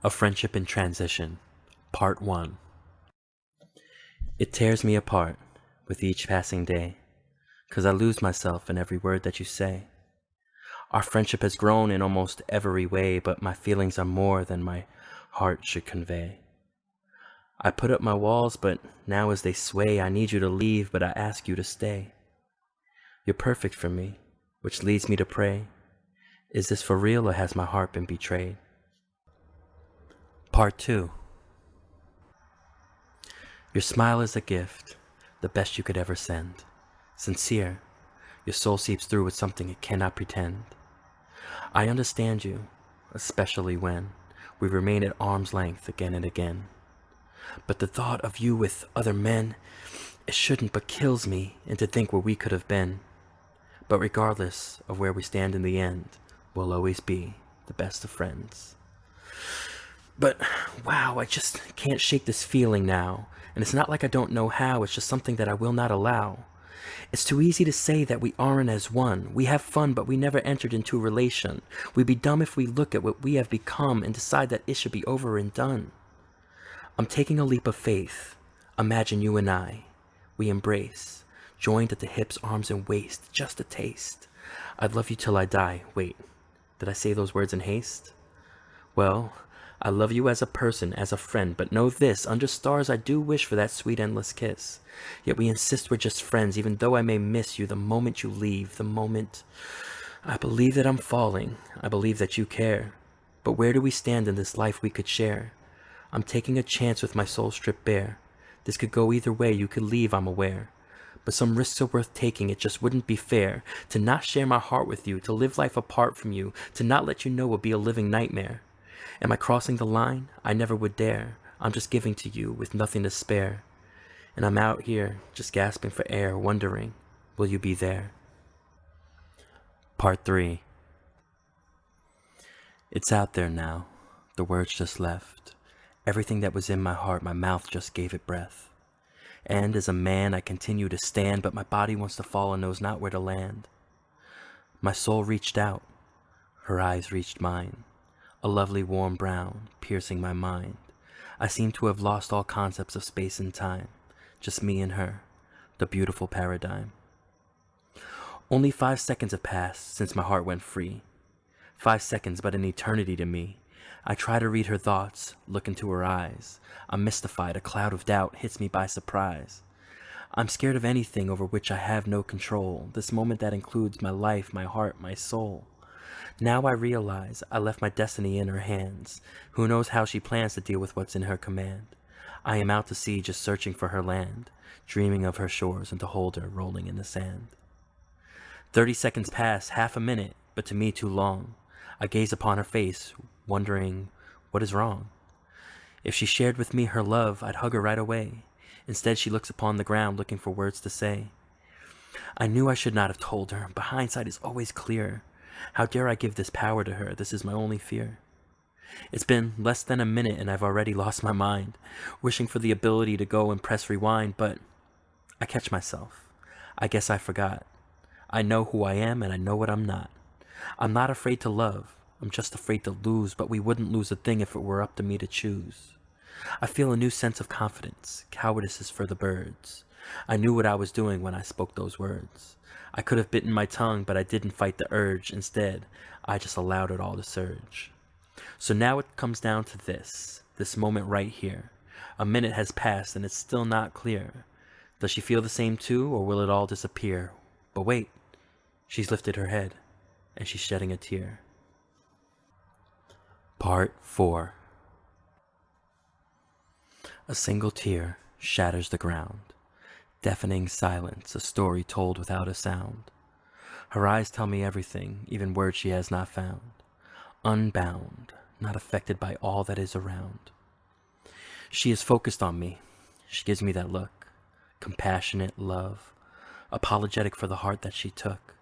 A Friendship in Transition, Part 1. It tears me apart with each passing day, 'cause I lose myself in every word that you say. Our friendship has grown in almost every way, but my feelings are more than my heart should convey. I put up my walls, but now as they sway, I need you to leave, but I ask you to stay. You're perfect for me, which leads me to pray, is this for real or has my heart been betrayed? Part 2. Your smile is a gift, the best you could ever send. Sincere, your soul seeps through with something it cannot pretend. I understand you, especially when we remain at arm's length again and again. But the thought of you with other men, it shouldn't but kills me, and to think where we could have been. But regardless of where we stand in the end, we'll always be the best of friends. But wow, I just can't shake this feeling now. And it's not like I don't know how, it's just something that I will not allow. It's too easy to say that we aren't as one. We have fun, but we never entered into a relation. We'd be dumb if we look at what we have become and decide that it should be over and done. I'm taking a leap of faith. Imagine you and I. We embrace, joined at the hips, arms, and waist, just a taste. I'd love you till I die. Wait, did I say those words in haste? Well, I love you as a person, as a friend, but know this, under stars I do wish for that sweet endless kiss. Yet we insist we're just friends, even though I may miss you the moment you leave, the moment I believe that I'm falling, I believe that you care. But where do we stand in this life we could share? I'm taking a chance with my soul stripped bare. This could go either way, you could leave, I'm aware. But some risks are worth taking, it just wouldn't be fair to not share my heart with you, to live life apart from you, to not let you know would be a living nightmare. Am I crossing the line? I never would dare. I'm just giving to you with nothing to spare. And I'm out here just gasping for air, wondering, will you be there? Part 3. It's out there now. The words just left. Everything that was in my heart, my mouth just gave it breath. And as a man, I continue to stand, but my body wants to fall and knows not where to land. My soul reached out. Her eyes reached mine. A lovely warm brown, piercing my mind. I seem to have lost all concepts of space and time. Just me and her, the beautiful paradigm. Only 5 seconds have passed since my heart went free. 5 seconds, but an eternity to me. I try to read her thoughts, look into her eyes. I'm mystified, a cloud of doubt hits me by surprise. I'm scared of anything over which I have no control. This moment that includes my life, my heart, my soul. Now I realize I left my destiny in her hands. Who knows how she plans to deal with what's in her command. I am out to sea just searching for her land, dreaming of her shores and to hold her rolling in the sand. 30 seconds pass, half a minute, but to me too long. I gaze upon her face, wondering what is wrong. If she shared with me her love, I'd hug her right away. Instead, she looks upon the ground looking for words to say. I knew I should not have told her, but hindsight is always clear. How dare I give this power to her? This is my only fear. It's been less than a minute and I've already lost my mind, wishing for the ability to go and press rewind, but I catch myself. I guess I forgot. I know who I am and I know what I'm not. I'm not afraid to love. I'm just afraid to lose, but we wouldn't lose a thing if it were up to me to choose. I feel a new sense of confidence. Cowardice is for the birds. I knew what I was doing when I spoke those words. I could have bitten my tongue, but I didn't fight the urge. Instead, I just allowed it all to surge. So now it comes down to this moment right here. A minute has passed and it's still not clear. Does she feel the same too, or will it all disappear? But wait, she's lifted her head and she's shedding a tear. Part 4. A single tear shatters the ground. Deafening silence, a story told without a sound. Her eyes tell me everything, even words she has not found. Unbound, not affected by all that is around. She is focused on me. She gives me that look. Compassionate love, apologetic for the heart that she took.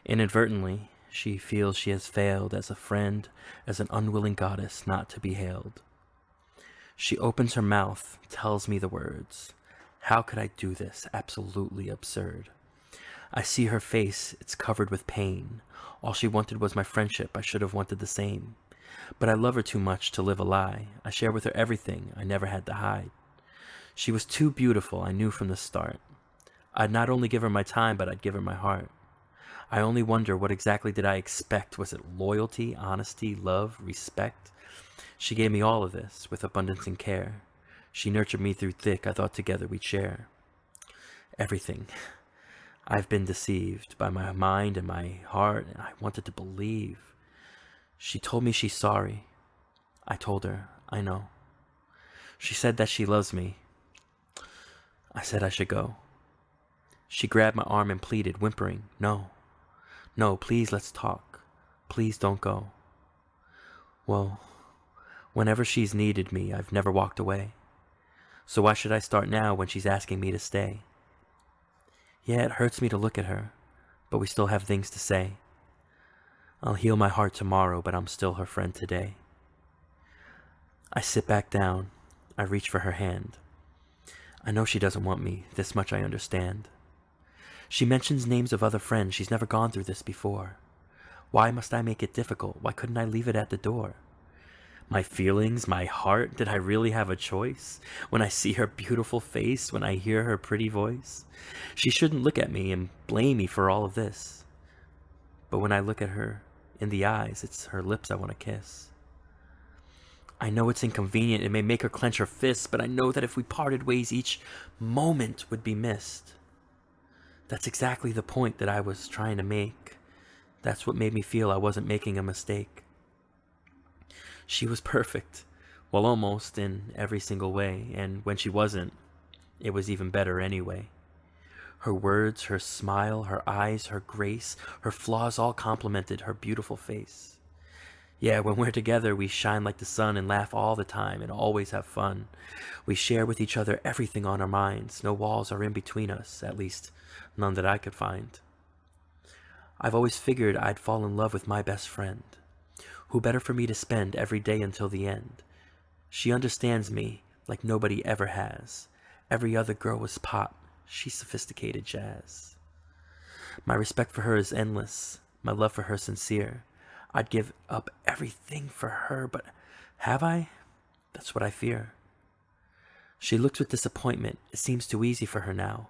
Inadvertently, she feels she has failed as a friend, as an unwilling goddess not to be hailed. She opens her mouth, tells me the words. How could I do this? Absolutely absurd. I see her face, it's covered with pain. All she wanted was my friendship, I should have wanted the same. But I love her too much to live a lie. I share with her everything I never had to hide. She was too beautiful, I knew from the start. I'd not only give her my time, but I'd give her my heart. I only wonder, what exactly did I expect? Was it loyalty, honesty, love, respect? She gave me all of this with abundance and care. She nurtured me through thick. I thought together we'd share everything. I've been deceived by my mind and my heart, and I wanted to believe. She told me she's sorry. I told her, I know. She said that she loves me. I said I should go. She grabbed my arm and pleaded, whimpering, no. No, please, let's talk. Please don't go. Well, whenever she's needed me, I've never walked away. So why should I start now when she's asking me to stay? Yeah, it hurts me to look at her, but we still have things to say. I'll heal my heart tomorrow, but I'm still her friend today. I sit back down. I reach for her hand. I know she doesn't want me. This much I understand. She mentions names of other friends. She's never gone through this before. Why must I make it difficult? Why couldn't I leave it at the door? My feelings, my heart, did I really have a choice? When I see her beautiful face, when I hear her pretty voice, she shouldn't look at me and blame me for all of this. But when I look at her in the eyes, it's her lips I want to kiss. I know it's inconvenient, it may make her clench her fists, but I know that if we parted ways, each moment would be missed. That's exactly the point that I was trying to make. That's what made me feel I wasn't making a mistake. She was perfect, well, almost in every single way, and when she wasn't, it was even better anyway. Her words, her smile, her eyes, her grace, her flaws all complemented her beautiful face. Yeah, when we're together, we shine like the sun and laugh all the time and always have fun. We share with each other everything on our minds. No walls are in between us, at least none that I could find. I've always figured I'd fall in love with my best friend. Who better for me to spend every day until the end? She understands me like nobody ever has. Every other girl was pop. She's sophisticated jazz. My respect for her is endless. My love for her sincere. I'd give up everything for her, but have I? That's what I fear. She looks with disappointment. It seems too easy for her now.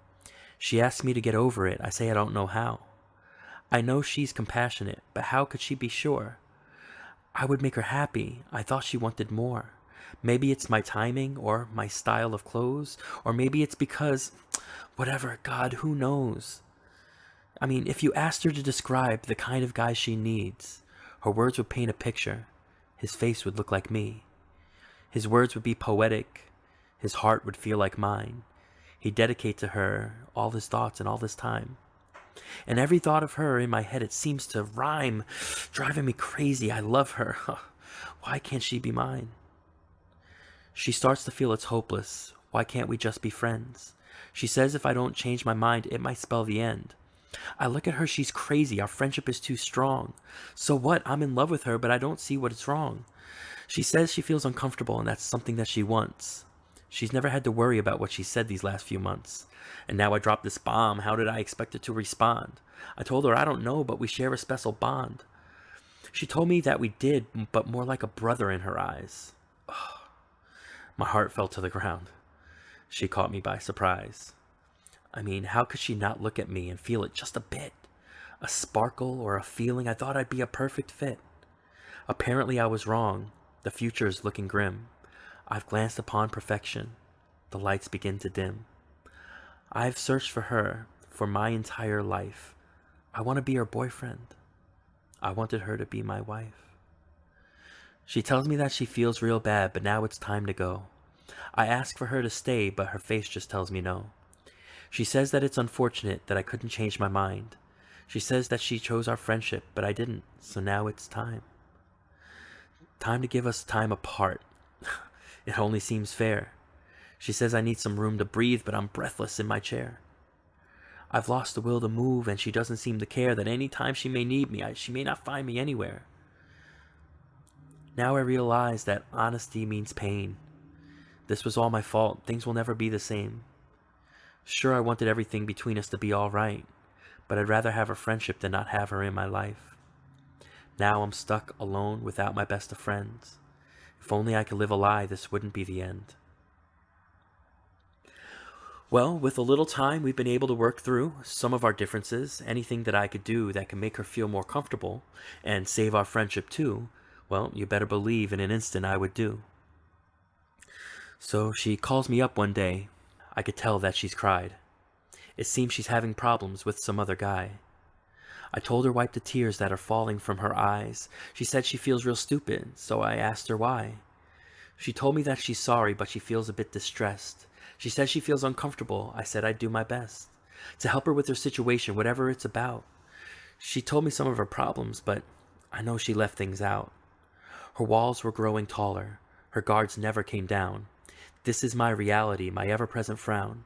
She asks me to get over it. I say I don't know how. I know she's compassionate, but how could she be sure? I would make her happy. I thought she wanted more. Maybe it's my timing or my style of clothes, or maybe it's because, whatever, God, who knows? I mean, if you asked her to describe the kind of guy she needs, her words would paint a picture. His face would look like me. His words would be poetic. His heart would feel like mine. He'd dedicate to her all his thoughts and all this time. And every thought of her in my head, it seems to rhyme, driving me crazy. I love her. Why can't she be mine? She starts to feel it's hopeless. Why can't we just be friends? She says if I don't change my mind, it might spell the end. I look at her, she's crazy. Our friendship is too strong. So what? I'm in love with her, but I don't see what is wrong. She says she feels uncomfortable, and that's something that she wants. She's never had to worry about what she said these last few months. And now I dropped this bomb. How did I expect her to respond? I told her I don't know, but we share a special bond. She told me that we did, but more like a brother in her eyes. Oh, my heart fell to the ground. She caught me by surprise. I mean, how could she not look at me and feel it just a bit? A sparkle or a feeling? I thought I'd be a perfect fit. Apparently I was wrong. The future is looking grim. I've glanced upon perfection. The lights begin to dim. I've searched for her for my entire life. I want to be her boyfriend. I wanted her to be my wife. She tells me that she feels real bad, but now it's time to go. I ask for her to stay, but her face just tells me no. She says that it's unfortunate that I couldn't change my mind. She says that she chose our friendship, but I didn't, so now it's time. Time to give us time apart. It only seems fair. She says I need some room to breathe, but I'm breathless in my chair. I've lost the will to move, and she doesn't seem to care that any time she may need me, she may not find me anywhere. Now I realize that honesty means pain. This was all my fault. Things will never be the same. Sure, I wanted everything between us to be all right, but I'd rather have a friendship than not have her in my life. Now I'm stuck alone without my best of friends. If only I could live a lie, this wouldn't be the end. Well, with a little time, we've been able to work through some of our differences. Anything that I could do that can make her feel more comfortable and save our friendship too, well, you better believe in an instant I would do. So she calls me up one day. I could tell that she's cried. It seems she's having problems with some other guy. I told her wipe the tears that are falling from her eyes. She said she feels real stupid, so I asked her why. She told me that she's sorry, but she feels a bit distressed. She says she feels uncomfortable. I said I'd do my best to help her with her situation, whatever it's about. She told me some of her problems, but I know she left things out. Her walls were growing taller. Her guards never came down. This is my reality, my ever-present frown.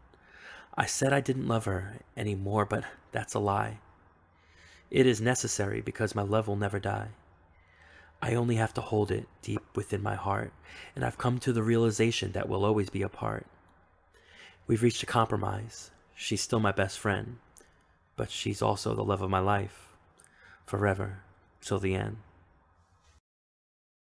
I said I didn't love her anymore, but that's a lie. It is necessary because my love will never die. I only have to hold it deep within my heart, and I've come to the realization that we'll always be apart. We've reached a compromise. She's still my best friend, but she's also the love of my life, forever, till the end.